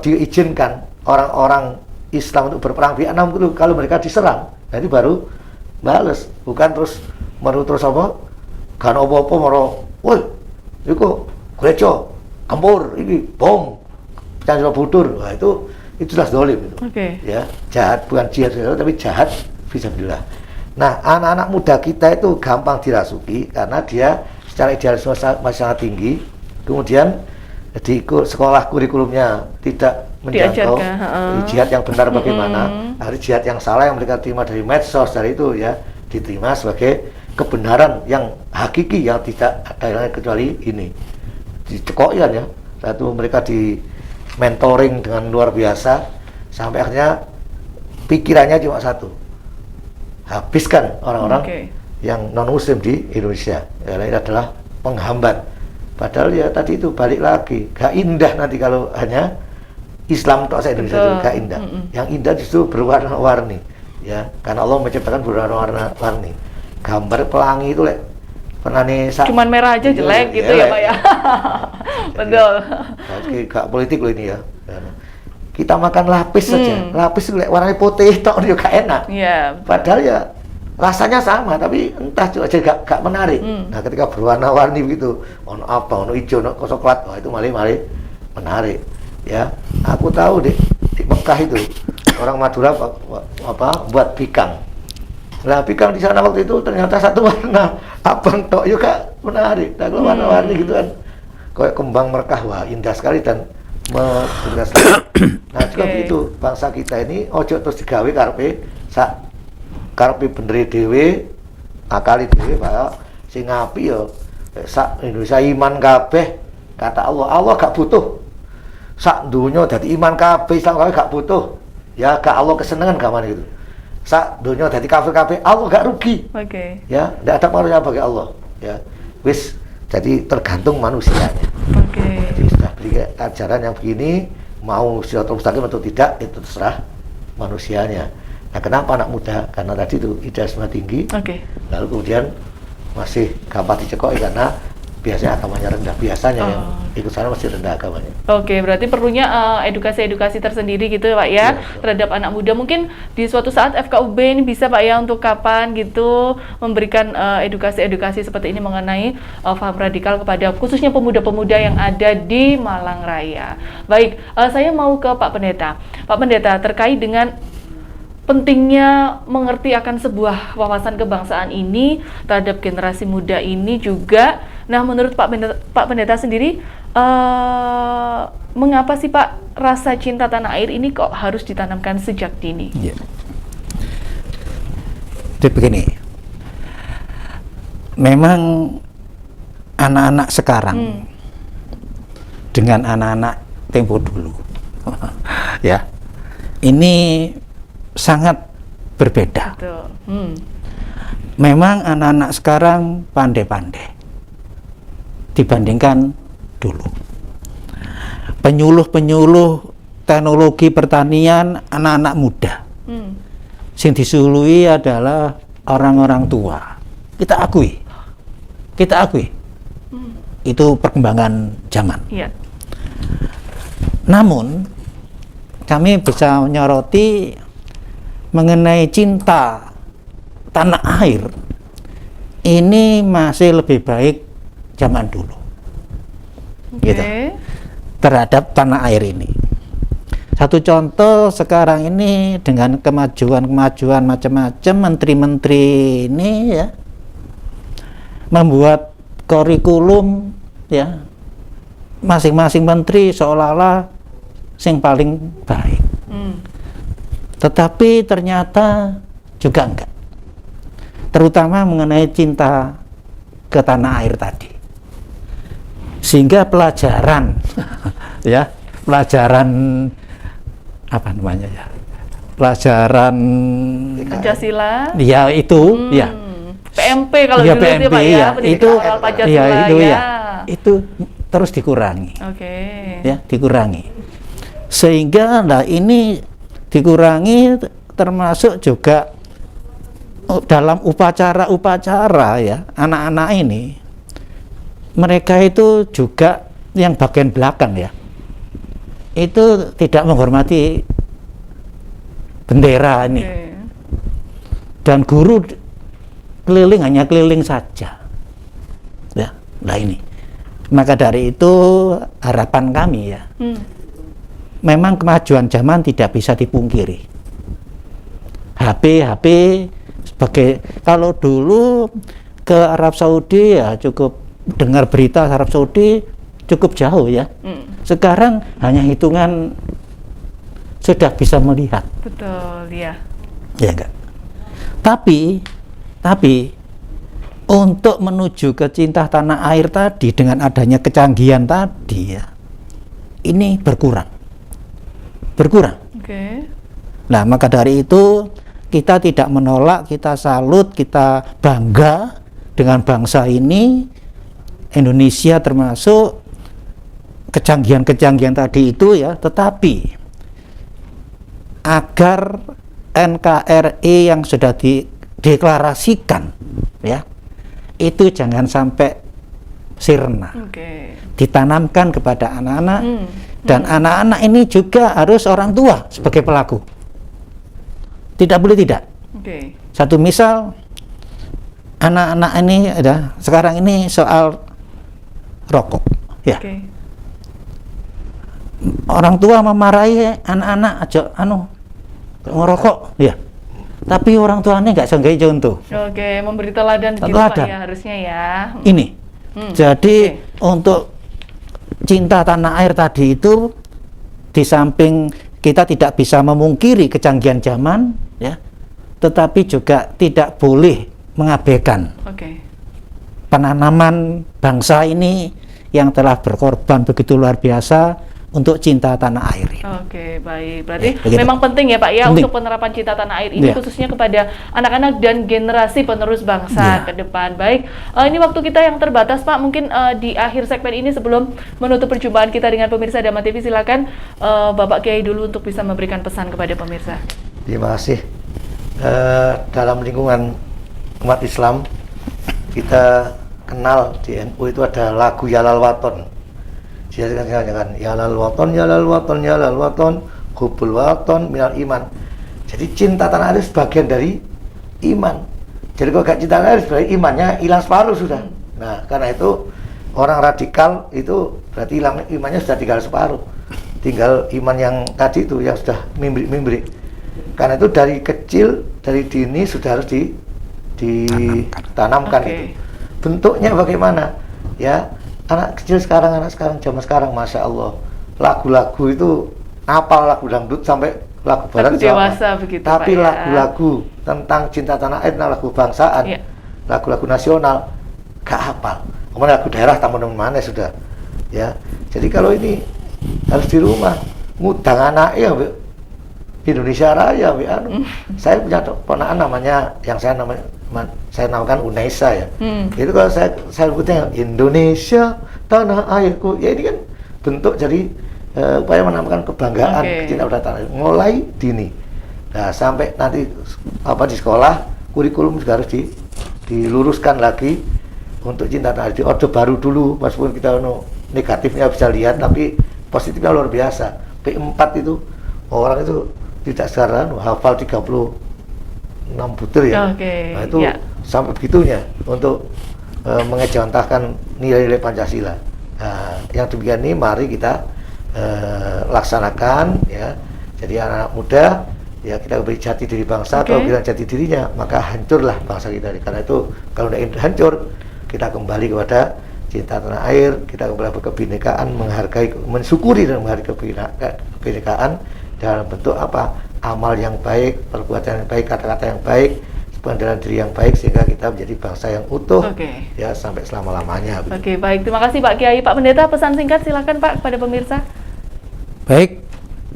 diizinkan orang-orang Islam untuk berperang. Vietnam itu kalau mereka diserang, nah itu baru bales, bukan terus kan apa-apa maro, woi, itu gereja, kampur, ini bom, pecah budur, nah itu jelas dolim itu. Ya, jahat, bukan jihad tapi jahat fisabilillah. Nah, anak-anak muda kita itu gampang dirasuki karena dia secara idealisme masih sangat tinggi. Kemudian di sekolah kurikulumnya tidak menjangkau jihad yang benar bagaimana. Hari jihad yang salah yang mereka terima dari medsos, dari itu ya diterima sebagai kebenaran yang hakiki yang tidak ada kecuali ini. Dicekokin ya. Satu mereka di mentoring dengan luar biasa sampai akhirnya pikirannya cuma satu, habiskan orang-orang yang non muslim di Indonesia. Ya, ini adalah penghambat, padahal ya tadi itu balik lagi gak indah nanti kalau hanya Islam tok saya Indonesia itu gak indah. Yang indah justru berwarna-warni ya, karena Allah menciptakan berwarna-warni. Gambar pelangi itu pernah nih cuman merah aja jelek gitu ya Pak ya. Betul. Gak politik loh ini ya. Kita makan lapis saja, lapis itu warnanya putih tok juga gak enak. Padahal ya rasanya sama tapi entah juga gak menarik. Nah, ketika berwarna-warni begitu, ono apa, ono hijau, ono coklat, wah itu malah menarik. Ya, aku tahu di Mekah itu orang Madura buat pikang. Nah, pikang di sana waktu itu ternyata satu warna abang tok juga menarik. Nah, kalau warna-warni gitu kan kayak kembang merkah, wah indah sekali dan Merdeka Selatan. Nah juga Oke. begitu, bangsa kita ini ojo terus digawe karepe bener dhewe, akali dhewe Pak. Sing api ya sak Indonesia iman kabeh kata Allah gak butuh. Sak donya dadi iman kabeh, Islam kabeh gak butuh. Ya gak Allah kesenengan gamane gitu. Sak donya dadi kafir kabeh, Allah gak rugi. Oke. Ya, tidak ada manusia bagi Allah. Ya, wis jadi tergantung manusianya. Oke. Jadi sudah beli ajaran yang begini, mau siratal mustaqim atau tidak itu terserah manusianya. Nah, kenapa anak muda? Karena tadi itu idealisme tinggi, Oke. lalu kemudian masih gampang dicekoi karena biasanya agamanya rendah. Biasanya yang ikut sana masih rendah agamanya. Oke, berarti perlunya edukasi-edukasi tersendiri gitu ya Pak ya, Iya, terhadap anak muda. Mungkin di suatu saat FKUB ini bisa Pak ya untuk kapan gitu memberikan edukasi-edukasi seperti ini mengenai paham radikal kepada khususnya pemuda-pemuda yang ada di Malang Raya. Baik, saya mau ke Pak Pendeta. Pak Pendeta, terkait dengan pentingnya mengerti akan sebuah wawasan kebangsaan ini terhadap generasi muda ini juga. Nah, menurut Pak Pendeta sendiri, mengapa sih Pak rasa cinta tanah air ini kok harus ditanamkan sejak dini? Ya. Jadi begini, memang anak-anak sekarang dengan anak-anak tempo dulu, ya, ini sangat berbeda. Betul. Memang anak-anak sekarang pandai-pandai dibandingkan dulu. Penyuluh-penyuluh teknologi pertanian anak-anak muda. Sing disuluhi adalah orang-orang tua. Kita akui. Itu perkembangan zaman. Iya. Namun kami bisa menyoroti mengenai cinta tanah air ini masih lebih baik zaman dulu. Oke. Gitu. Terhadap tanah air ini. Satu contoh sekarang ini dengan kemajuan macam-macam, menteri-menteri ini ya membuat kurikulum ya, masing-masing menteri seolah-olah yang paling baik. Tetapi ternyata juga enggak. Terutama mengenai cinta ke tanah air tadi. Sehingga pelajaran ya, pelajaran apa namanya ya? Pelajaran Pancasila. ya itu ya. PMP kalau Ya, dulu itu PMP, Pak ya, ya. pendidikan Itu moral Pancasila ya, itu ya. ya. Itu terus dikurangi. Oke. Ya, dikurangi. Sehingga nah ini dikurangi termasuk juga dalam upacara-upacara ya, anak-anak ini mereka itu juga yang bagian belakang ya, itu tidak menghormati bendera ini. Oke. Dan guru keliling hanya keliling saja ya. Nah ini, maka dari itu harapan kami ya, memang kemajuan zaman tidak bisa dipungkiri. HP sebagai, kalau dulu ke Arab Saudi ya cukup dengar berita Arab Saudi cukup jauh ya. Sekarang hanya hitungan sudah bisa melihat. Betul ya. Ya enggak. Tapi untuk menuju ke cinta tanah air tadi dengan adanya kecanggihan tadi ya, ini berkurang. Oke. Nah, maka dari itu kita tidak menolak, kita salut, kita bangga dengan bangsa ini, Indonesia termasuk kecanggihan-kecanggihan tadi itu ya, tetapi agar NKRI yang sudah dideklarasikan ya, itu jangan sampai sirna. Oke. Ditanamkan kepada anak-anak, dan anak-anak ini juga harus orang tua sebagai pelaku. Tidak boleh tidak. Oke. Satu misal, anak-anak ini ada sekarang ini soal rokok ya. Oke. Orang tua memarahi anak-anak aja ngerokok ya, tapi orang tuanya nggak sanggup contoh. Oke, memberi teladan gitu Teladan. Pak ya harusnya ya. Ini jadi untuk cinta tanah air tadi itu di samping kita tidak bisa memungkiri kecanggihan zaman, ya, tetapi juga tidak boleh mengabaikan penanaman bangsa ini yang telah berkorban begitu luar biasa untuk cinta tanah air. Oke, baik. Berarti ya, memang penting ya Pak ya penting. untuk penerapan cinta tanah air ini khususnya kepada anak-anak dan generasi penerus bangsa ke depan. Baik, ini waktu kita yang terbatas Pak. Mungkin di akhir segmen ini sebelum menutup perjumpaan kita dengan pemirsa Dharma TV, silakan Bapak Kiai dulu untuk bisa memberikan pesan kepada pemirsa. Terima kasih. Dalam lingkungan umat Islam, kita kenal di NU itu ada lagu Yalal Waton. Jangan Yalal Waton, Yalal Waton, Yalal Waton, Hubul Waton, Minal Iman. Jadi cinta tanah air sebagian dari iman. Jadi kalau gak cinta tanah air, berarti imannya hilang separuh sudah. Nah, karena itu orang radikal itu berarti hilang imannya sudah tinggal separuh. Tinggal iman yang tadi itu yang sudah mimbri. Karena itu dari kecil, dari dini sudah harus ditanamkan itu. Bentuknya bagaimana? Ya, anak kecil sekarang, zaman sekarang, masya Allah, lagu-lagu itu hafal lagu dangdut sampai lagu barat dewasa begitu. Tapi Pak, lagu-lagu tentang cinta tanah air, lagu bangsaan, lagu-lagu nasional, gak hafal. Kemudian lagu daerah teman-teman mana sudah. Ya, jadi kalau ini harus di rumah, ngudang anak ya, Indonesia Raya, saya punya ponakan namanya, yang saya namakan Unaisa ya. Itu kalau saya sebutnya Indonesia tanah airku, ya ini kan bentuk jadi upaya menambahkan kebanggaan cinta pada tanah air, mulai dini. Nah, sampai nanti di sekolah kurikulum juga harus diluruskan lagi untuk cinta tanah air. Di orde baru dulu, meskipun kita negatifnya bisa lihat, tapi positifnya luar biasa. P4 itu orang itu tidak sekarang hafal 36 butir ya. Nah, itu sampai begitunya untuk mengejawantahkan nilai-nilai Pancasila. Nah, yang demikian ini mari kita laksanakan ya. Jadi anak-anak muda ya, kita beri jati diri bangsa. Kalau bilang jati dirinya, maka hancurlah bangsa kita. Karena itu kalau tidak hancur, kita kembali kepada cinta tanah air, kita kembali kebinekaan, menghargai, mensyukuri dan menghargai kebinekaan dalam bentuk apa? Amal yang baik, perbuatan yang baik, kata-kata yang baik, pengendalian diri yang baik, sehingga kita menjadi bangsa yang utuh ya sampai selama-lamanya. Baik, terima kasih Pak Kiai. Pak Pendeta, pesan singkat silakan Pak kepada pemirsa. Baik,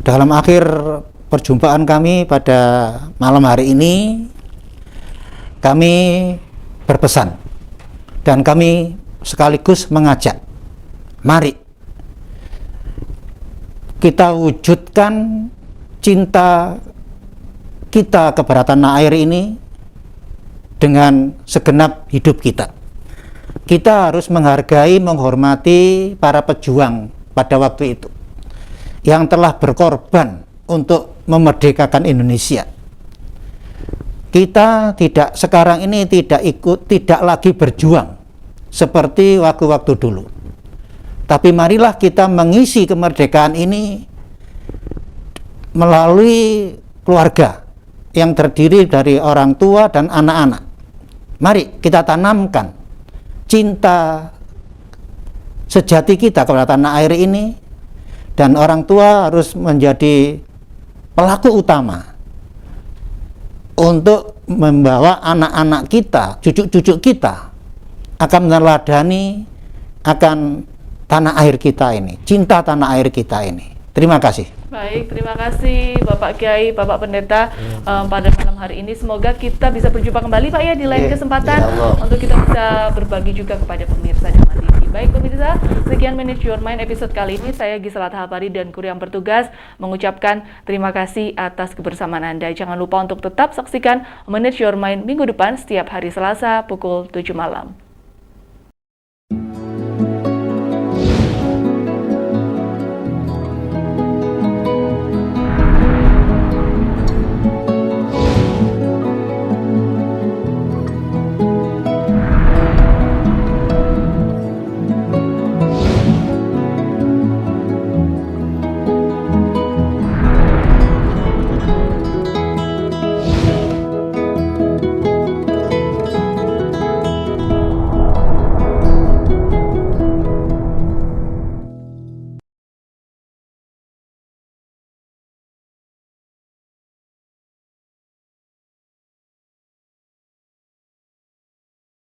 dalam akhir perjumpaan kami pada malam hari ini, kami berpesan dan kami sekaligus mengajak, mari kita wujudkan cinta kita kepada tanah air ini dengan segenap hidup kita. Kita harus menghargai, menghormati para pejuang pada waktu itu yang telah berkorban untuk memerdekakan Indonesia. Kita sekarang ini tidak lagi berjuang seperti waktu-waktu dulu. Tapi marilah kita mengisi kemerdekaan ini melalui keluarga yang terdiri dari orang tua dan anak-anak. Mari kita tanamkan cinta sejati kita kepada tanah air ini, dan orang tua harus menjadi pelaku utama untuk membawa anak-anak kita, cucu-cucu kita akan meneladani akan tanah air kita ini, cinta tanah air kita ini. Terima kasih. Baik, terima kasih Bapak Kiai, Bapak Pendeta pada malam hari ini. Semoga kita bisa berjumpa kembali Pak ya di lain kesempatan untuk kita bisa berbagi juga kepada pemirsa Dharma TV. Baik pemirsa, sekian Manage Your Mind episode kali ini. Saya Gisela Tahapari dan kru yang bertugas mengucapkan terima kasih atas kebersamaan Anda. Jangan lupa untuk tetap saksikan Manage Your Mind minggu depan setiap hari Selasa pukul 7 malam.